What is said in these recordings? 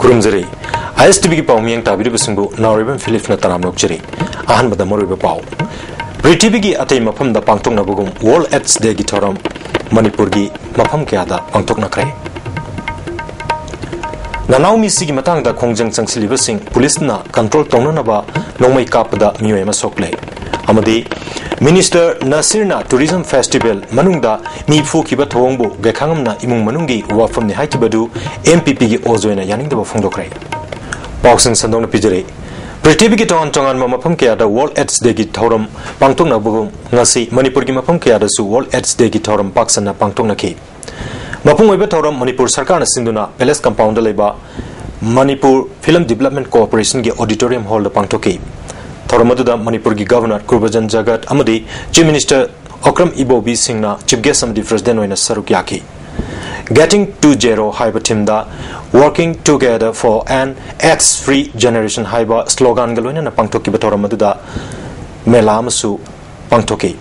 Kurumzari, ISTV Paumyang Tabiribusumbu, Nauriban Philip Nataram Nokcheri, Ahan Badamuriba Pau. Pritibigi Ate Mapam the Pangtung Nabugum, World AIDS Day Gitorum, Manipurgi, Mapam Kiada, Pangtok Nakre. Nanaumi Sigi Matang da Kongjang Sangsili Police na control Tonanaba, Nomai Kapada, Muema Sokle. Amadi, Minister Nasirna Tourism Festival, Manungda, Mifu Kiba Tongbo, Gakangamna, Imung Manungi, Wafam the Haikibadu, MPP Ozoina Yaning the Fondokre. Pausen Sandona Pijere. Pritibiki Ton Tongan Mamapamkia, the World AIDS Day Gitorum, Pangtona Bugum, Nasi, Manipurgi Mapamkia, the World AIDS Day Gitorum, Paxana Pangtona Ki. Mapung Webatorum, Manipur Sarkana Sinduna, Palace Compound Leba, Manipur Film Development Corporation Auditorium Hall the Pangtoki. Thoramaduda Manipurgi Governor Kurbajan Jagat Amadi, Chief Minister Okram Ibo B. Singna, Chief Guest Amadi President Wena Sarukyaki. Getting to Zero Haiba Timda, working together for an AIDS-free generation Haiba slogan Galwina Pangtoki Batoramaduda Melamasu Pangtoki.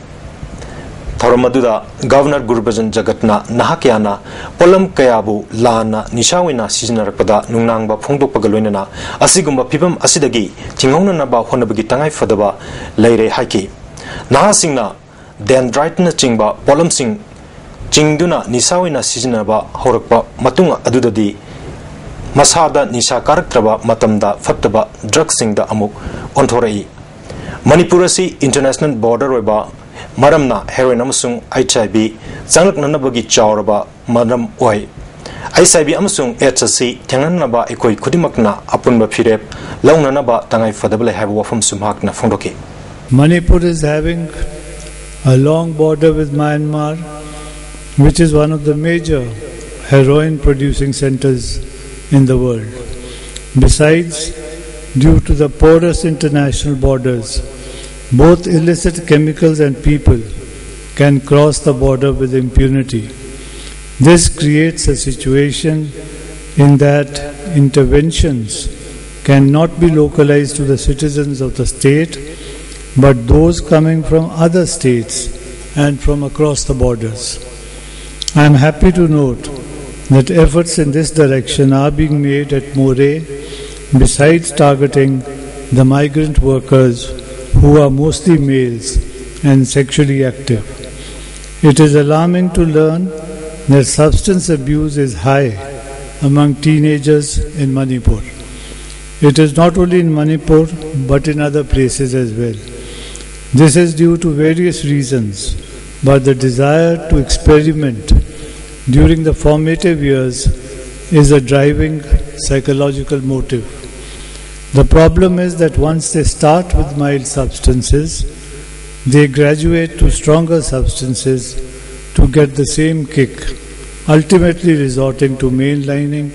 Thoramaduda Governor Kurbajan Jagatna Nahakiana, Polam Kayabu, Lana, Nishawina Seasonarpada, Nunangba Pongdo Pagalwina, Asigumba Pipam Asidagi, Tingona Naba Honabagi Tangai Fadaba, Leire Haiki. Nahasingna, then Drytna Chingba, Polam Sing, Chingduna, Nisawina Seasonaba, Horakpa, Matunga Adudadi, Masada Nisha Karaktraba, Matamda, Fataba, Drug Sing the Amuk, Ontorei. Manipurasi International Border Reba, Maramna, heroin Amusung, HIV, Zanglak Nanabagi Chauraba, Madam Oi. ISIB Amusung, HSC, Tanganaba, Ekoi Kudimakna, Apunba Pirep, Launanaba, Tangai Fadable have Wafum Sumakna Fondoki. Manipur is having a long border with Myanmar, which is one of the major heroin producing centers in the world. Besides, due to the porous international borders, both illicit chemicals and people can cross the border with impunity. This creates a situation in that interventions cannot be localized to the citizens of the state, but those coming from other states and from across the borders. I am happy to note that efforts in this direction are being made at More, besides targeting the migrant workers who are mostly males and sexually active. It is alarming to learn that substance abuse is high among teenagers in Manipur. It is not only in Manipur but in other places as well. This is due to various reasons, but the desire to experiment during the formative years is a driving psychological motive. The problem is that once they start with mild substances, they graduate to stronger substances to get the same kick, ultimately resorting to mainlining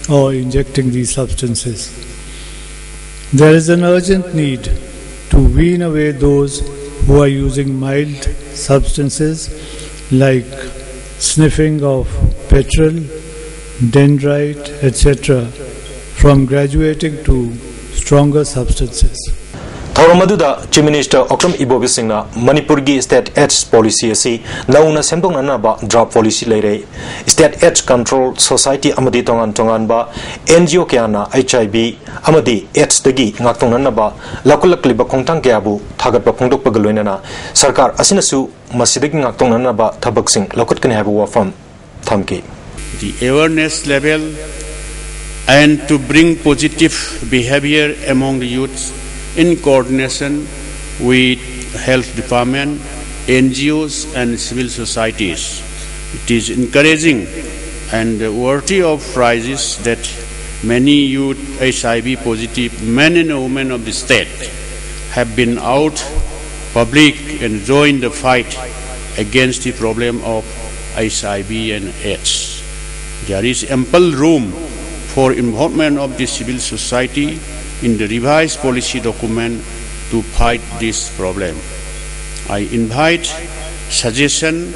or injecting these substances. There is an urgent need to wean away those who are using mild substances like sniffing of petrol, dendrite, etc. from graduating to stronger substances. Thoramaduda, Chief Minister Okram Ibo Singna, Manipurgi State AIDS Policy asi, Nauna Sembong Nanaba Drug Policy Lere, State AIDS Control Society Amadi Tongan Tonganba, NGO Kiana, HIV, Amadi, AIDS Dagi, Nakton Nanaba, Lakulakliba Kontang Kiabu, Tagapa Pondok Pagalwena, Sarkar Asinasu, Masidik Nakton Nanaba, Tabaksing, Lokut can have a wafam, Tamki. The awareness level and to bring positive behavior among the youths in coordination with health department, NGOs and civil societies. It is encouraging and worthy of prizes that many youth HIV positive men and women of the state have been out public and joined the fight against the problem of HIV and AIDS. There is ample room for involvement of the civil society in the revised policy document to fight this problem. I invite suggestion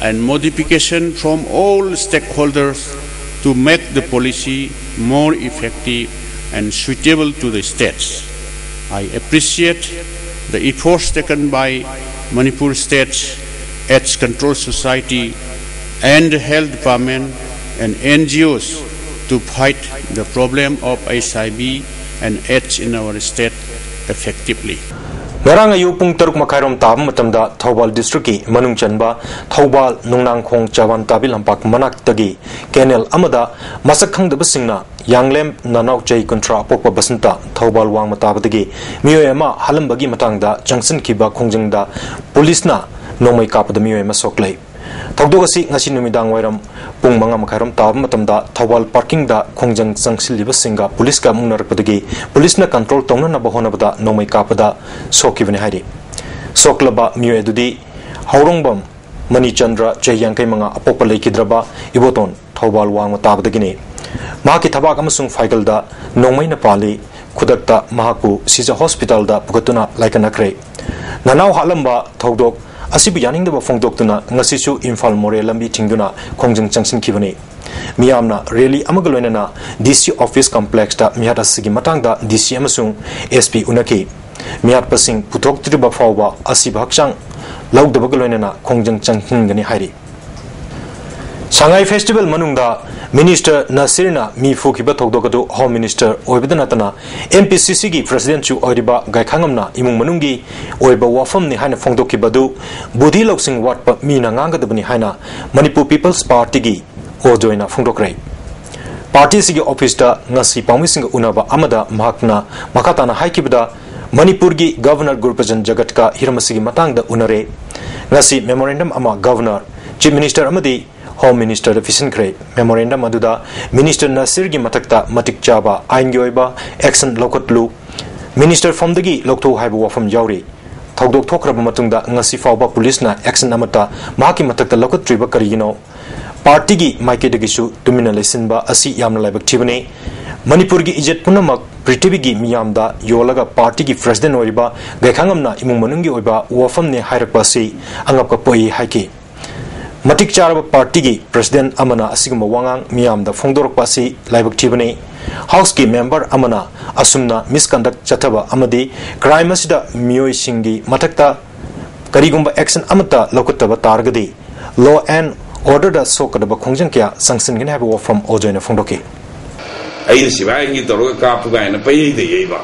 and modification from all stakeholders to make the policy more effective and suitable to the states. I appreciate the efforts taken by Manipur State AIDS Control Society and the Health Department and NGOs to fight the problem of HIV and AIDS in our state effectively. Ngarang ayu pung teruk makairom tab matamda Thobal district ki manung chanba Thobal nungnang khong chawan tabil lampak manak tagi kenel amada masak khangdaba singna yanglem nanau chai kontra pokpa basanta Thobal wang matabadagi miyoyama halambagi matangda junction kiba khongjangda police na nomai kapada miyoyama soklei Thogdogasi ngasi numidang wairam pung manga makairom tab matamda Thobal parking da khongjang changsil singa police ka mungnarakpadagi police na control tongna na bahona bada nomai kapada sokibani hari soklaba miyoy dudi haurongbam mani chandra chayang kai manga apoppa leikidraba iboton Thobal wang matabadagi ne mahaki thabak amasung faigal da nomai na pali khudakta mahaku sija hospital da pugatuna laikanakre nanau halamba thogdok asibu yaning da phongdoktuna ngasisu Imphal More lambi thingduna khongjang changsin kibani miyamna really amagaloina na DC office complex da miyat asigi matangda DC amasung SP unaki miyat pasing puthok triba fawba asiba hakchang laudabagaloina na khongjang changhin gani hairi Shanghai Festival manungda Minister Nasirna mi fukiba thogdogadu Home Minister oibadanatana MPSC gi President chu oiriba gaikhangamna imung manungi oiba wafam ni haina phongdokibadu budhi loksing watpa mina ngangadabani haina Manipur People's Party gi ojoina phongdokrai Party sigi office da ngasi pawmising unaba amada mahakna makatana haikibda Manipur gi Governor Gurpajan Jagatka Hiramasigi matangda unare ngasi memorandum ama Governor Chief Minister amadi Home Minister Efficient Cray Memorandum Aduda Minister Nasir gi matakta matik chaba aingyoiba action lokotlu Minister from the gi lokto haibu wafam jauri thogdok thokraba matungda ngasi fawba police na action amata maki matakta lokotriba karigino party gi maike degisu tumina lesinba asi yamna laibak thibane Manipur gi ijet punamak prithvi gi miyamda yolaga party gi president oiba gaikhangamna imung manungi oiba wafam ne hairakpa si angapka poi haiki Matik Charaba Party gi President Amana Asigma Wangang Miam da Fongdorok Pasi Laibak Tibani House ki member Amana Asumna misconduct Chataba Amadi crime asida Miyoi Singi Matakta Karigumba action Amata Lokotaba Targadi Law and Order da Sokadaba Kongjangkia Sanction can have a from Ojoina Fongdoki. I see why you don't go to and pay the Eva.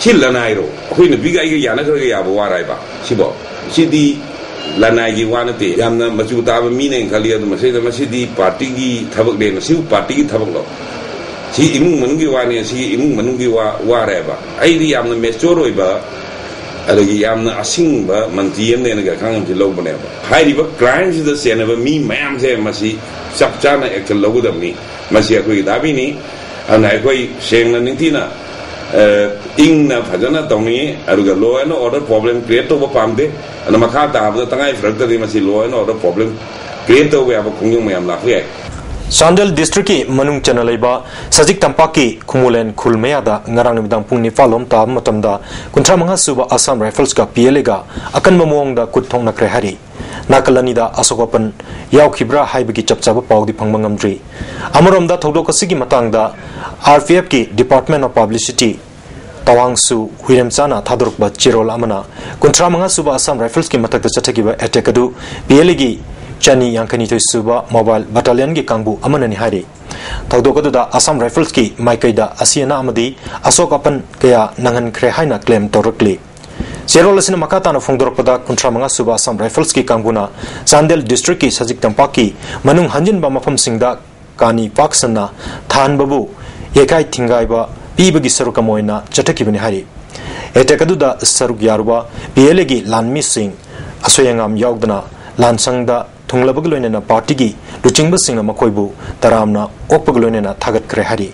Chillanairo, when the big Yanaka Waraiba, Chibo, Chidi. Lanai wanate yamna machuta meaning kalia masida masidi party gi thabak de siu party gi thabak lo si imung manungi wani si imung manungi wareba ai di yamna mechoroi ba adagi yamna asing ba mantiem ne ga khangam ti lo bane ba hai ba crimes the sene ba mi mayam se masi sapchana ek lo da mi masi akoi dabi ni ana akoi sengna nintina ingna phajana tawni aruga law and order problem create to pamde and makha ta ba tangai fragta de masi law and order problem create to ba khongjong mayam la khye Sandal district ki manung chanalaiba sajik tampaki khumulen khulmeada ngarang nimdang pungni falom ta matamda kuntra manga suba Assam Rifles ka PLA ga akan mamong da kuthong na krehari nakalani da asokapan yaw khibra haibagi chapchaba pawdi phangmangamdri amarom da thodok asigi matang da RPF ki Department of Publicity Tawangsu Huiremchana Thadurukba Chirol Amana kuntra manga suba Assam Rifles ki matak da chathakiba attack adu PLA gi Chani Yankani to Suba Mobile Battalion gi kangbu amanani hari thogdokadu da Assam Rifles ki maikaida asiana amadi asokapan kaya nangan khre haina claim torokli Serolesina makatana phongdorpada kuntra manga suba Assam Rifles ki kanguna Sandel district ki sajik tampaki manung hanjin ba mafam singda kani paksana than babu yekai thingaiba pibagi sarukamoina chatakibani hari etekadu da saruk yaruba PLA gi lanmi sing asoyangam yaugdana lansangda thunglabagloinena party gi luchingba singna makoibu taramna okpagloinena thagat kre hari